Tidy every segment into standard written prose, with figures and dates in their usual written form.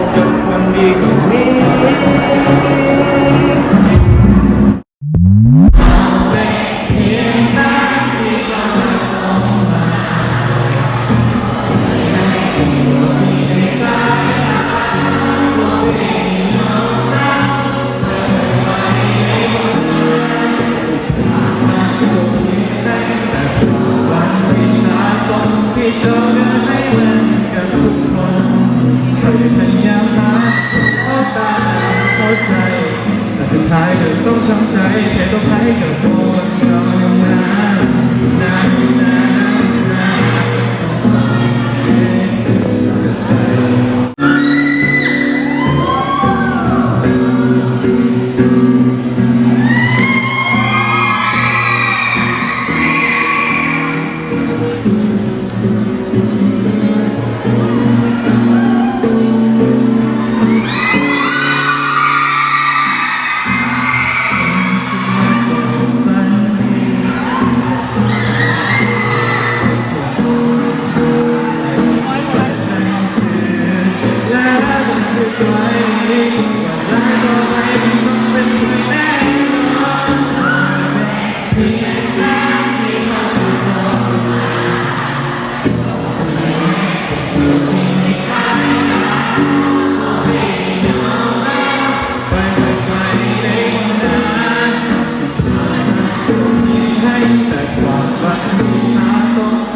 บกับคนดีคนนี้ที่เธอเดินให้เหมือนกับทุกคนเคยพยายามหาเข้าตาเข้าใจแต่สุดท้ายเธอต้องช้ำใจแค่ต้องให้กับคนเรานานนานนานนาน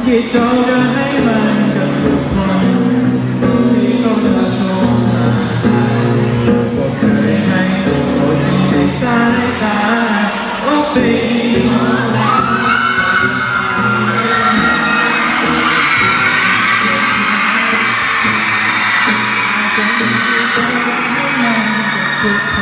ที่เธอเดินให้มันกับทุกคนที่เขาจะชมมาบอกเคยให้โอ้ที่ในสายตาโอ้ปีทุก